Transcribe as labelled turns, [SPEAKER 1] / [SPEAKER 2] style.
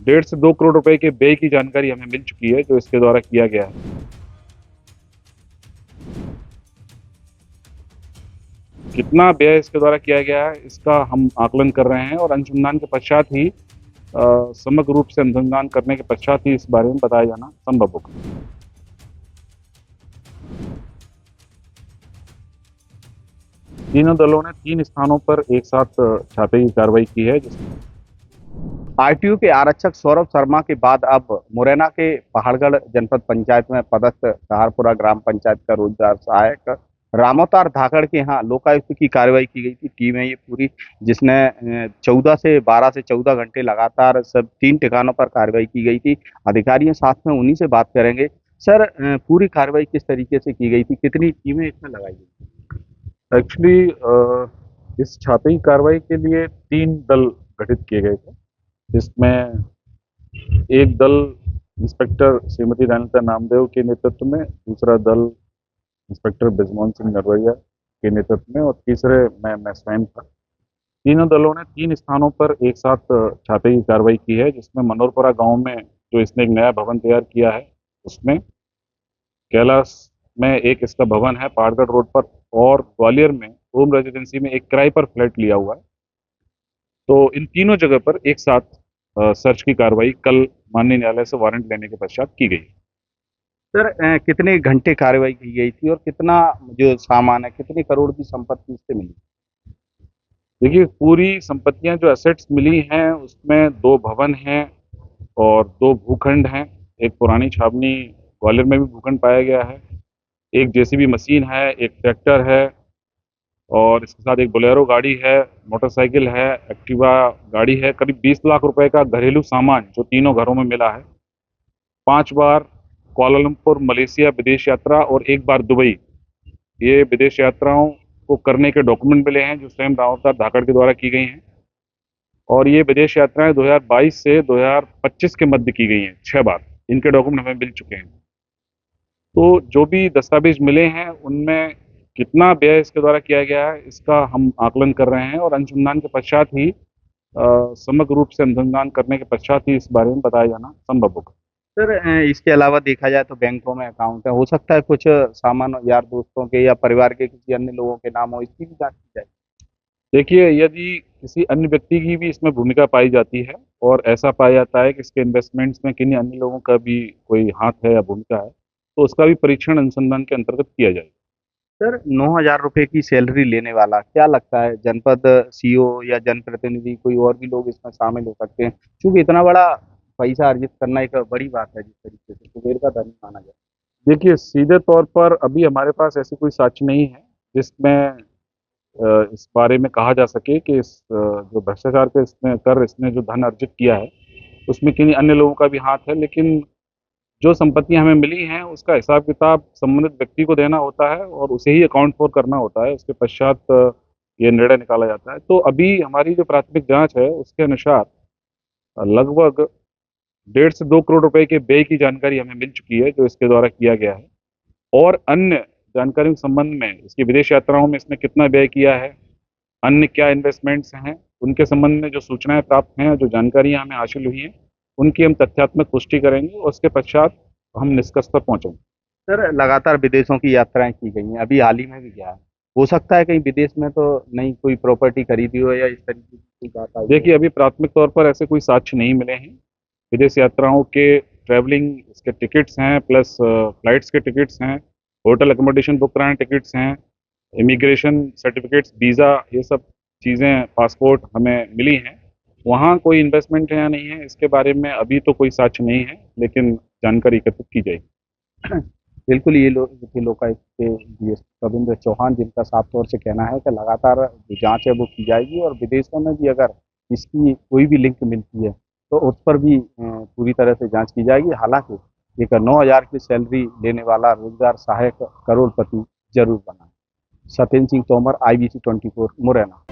[SPEAKER 1] 1.5 से 2 करोड़ रुपए के व्यय की जानकारी हमें मिल चुकी है जो इसके द्वारा किया गया है। कितना व्यय इसके द्वारा किया गया है इसका हम आकलन कर रहे हैं और अनुसंधान के पश्चात ही समग्र रूप से अनुसंधान करने के पश्चात ही इस बारे में बताया जाना संभव होगा। तीनों दलों ने 3 स्थानों पर एक साथ छापे की कार्रवाई की है।
[SPEAKER 2] आरटीओ के आरक्षक सौरभ शर्मा के बाद अब मुरैना के पहाड़गढ़ जनपद पंचायत में पदस्थ सहारपुरा ग्राम पंचायत का रोजगार सहायक रामोतार धाकड़ के यहाँ लोकायुक्त की कार्रवाई की गई थी। टीम है ये पूरी, जिसने 12 से 14 घंटे लगातार सब 3 ठिकानों पर कार्रवाई की गई थी। अधिकारी हैं साथ में, उन्हीं से बात करेंगे। सर, पूरी कार्रवाई किस तरीके से की गई थी, कितनी टीमें इसमें लगाई गई?
[SPEAKER 1] एक्चुअली इस छापे की कार्रवाई के लिए 3 दल गठित किए गए थे, जिसमें एक दल इंस्पेक्टर श्रीमती रानिता नामदेव के नेतृत्व में, दूसरा दल इंस्पेक्टर बिजमोहन सिंह नरवैया के नेतृत्व में और तीसरे मैं स्वयं था। तीनों दलों ने 3 स्थानों पर एक साथ छापे की कार्रवाई की है, जिसमें मनोरपुरा गांव में जो इसने एक नया भवन तैयार किया है उसमें, कैलाश में एक इसका भवन है पहाड़गढ़ रोड पर, और ग्वालियर में होम रेजिडेंसी में एक किराए पर फ्लैट लिया हुआ है। तो इन तीनों जगह पर एक साथ सर्च की कार्रवाई कल माननीय न्यायालय से वारंट लेने के पश्चात की गई।
[SPEAKER 2] सर, कितने घंटे कार्रवाई की गई थी और कितना जो सामान है, कितने करोड़ की संपत्ति इससे मिली?
[SPEAKER 1] देखिए, पूरी संपत्तियां जो एसेट्स मिली हैं उसमें 2 भवन हैं और 2 भूखंड हैं। एक पुरानी छावनी ग्वालियर में भी भूखंड पाया गया है, एक जेसीबी मशीन है, एक ट्रैक्टर है और इसके साथ एक बोलेरो गाड़ी है, मोटरसाइकिल है, एक्टिवा गाड़ी है। करीब 20 लाख रुपए का घरेलू सामान जो तीनों घरों में मिला है। 5 बार कुआलालंपुर मलेशिया विदेश यात्रा और 1 बार दुबई, ये विदेश यात्राओं को करने के डॉक्यूमेंट मिले हैं जो स्वयं रामोतार धाकड़ के द्वारा की गई हैं। और ये विदेश यात्राएं 2022 से 2025 के मध्य की गई हैं 6 बार। इनके डॉक्यूमेंट हमें मिल चुके हैं। तो जो भी दस्तावेज मिले हैं उनमें कितना व्यय इसके द्वारा किया गया है इसका हम आकलन कर रहे हैं और अनुसंधान के पश्चात ही समग्र रूप से अनुसंधान करने के पश्चात ही इस बारे में बताया जाना संभव होगा।
[SPEAKER 2] सर, इसके अलावा देखा जाए तो बैंकों में अकाउंट है, हो सकता है कुछ सामान यार दोस्तों के या परिवार के किसी अन्य लोगों के नाम हो, इसकी भी जांच की जाए।
[SPEAKER 1] देखिए, यदि किसी अन्य व्यक्ति की भी इसमें भूमिका पाई जाती है और ऐसा पाया जाता है कि इसके इन्वेस्टमेंट्स में किन्हीं अन्य लोगों का भी कोई हाथ है या भूमिका है, तो उसका भी परीक्षण अनुसंधान के अंतर्गत किया जाएगा।
[SPEAKER 2] सर, 9,000 रुपए की सैलरी लेने वाला, क्या लगता है जनपद सीओ या जनप्रतिनिधि कोई और भी लोग इसमें शामिल हो सकते हैं? क्योंकि इतना बड़ा पैसा अर्जित करना एक बड़ी बात है, जिस तरीके से कुबेर का धनी माना जाए।
[SPEAKER 1] देखिए, सीधे तौर पर अभी हमारे पास ऐसी कोई साक्ष्य नहीं है जिसमें इस बारे में कहा जा सके कि जो भ्रष्टाचार के इसने जो धन अर्जित किया है उसमें किन्हीं अन्य लोगों का भी हाथ है। लेकिन जो संपत्तियां हमें मिली हैं उसका हिसाब किताब संबंधित व्यक्ति को देना होता है और उसे ही अकाउंट फॉर करना होता है। उसके पश्चात ये निर्णय निकाला जाता है। तो अभी हमारी जो प्राथमिक जांच है उसके अनुसार लगभग 1.5 से 2 करोड़ रुपए के व्यय की जानकारी हमें मिल चुकी है जो इसके द्वारा किया गया है। और अन्य जानकारियों के संबंध में, इसकी विदेश यात्राओं में इसने कितना व्यय किया है, अन्य क्या इन्वेस्टमेंट्स हैं, उनके संबंध में जो सूचनाएं प्राप्त हैं, जो जानकारियां हमें हासिल हुई हैं, उनकी हम तथ्यात्मक पुष्टि करेंगे और उसके पश्चात हम निष्कर्ष पर पहुंचेंगे।
[SPEAKER 2] सर, लगातार विदेशों की यात्राएं की गई हैं, अभी हाल ही में भी गया है, हो सकता है कहीं विदेश में तो नहीं कोई प्रॉपर्टी खरीदी हो या इस तरीके की कोई बात आई?
[SPEAKER 1] देखिए, अभी प्राथमिक तौर पर ऐसे कोई साक्ष्य नहीं मिले हैं। विदेश यात्राओं के ट्रैवलिंग इसके टिकट्स हैं, प्लस फ्लाइट्स के टिकट्स हैं, होटल एकोमोडेशन बुक कराने टिकट्स हैं, इमिग्रेशन सर्टिफिकेट्स, वीज़ा, ये सब चीज़ें, पासपोर्ट हमें मिली हैं। वहाँ कोई इन्वेस्टमेंट है या नहीं है इसके बारे में अभी तो कोई साक्ष्य नहीं है, लेकिन जानकारी एकत्रित की जाएगी।
[SPEAKER 2] बिल्कुल, ये लोग थे लोकायुक्त के डीएसपी रविंद्र चौहान, जिनका साफ तौर से कहना है कि लगातार जो जांच है वो की जाएगी और विदेशों में भी अगर इसकी कोई भी लिंक मिलती है तो उस पर भी पूरी तरह से जांच की जाएगी। हालांकि एक 9,000 की सैलरी लेने वाला रोजगार सहायक करोड़पति जरूर बना है। सत्येंद्र सिंह तोमर, IBC 24, मुरैना।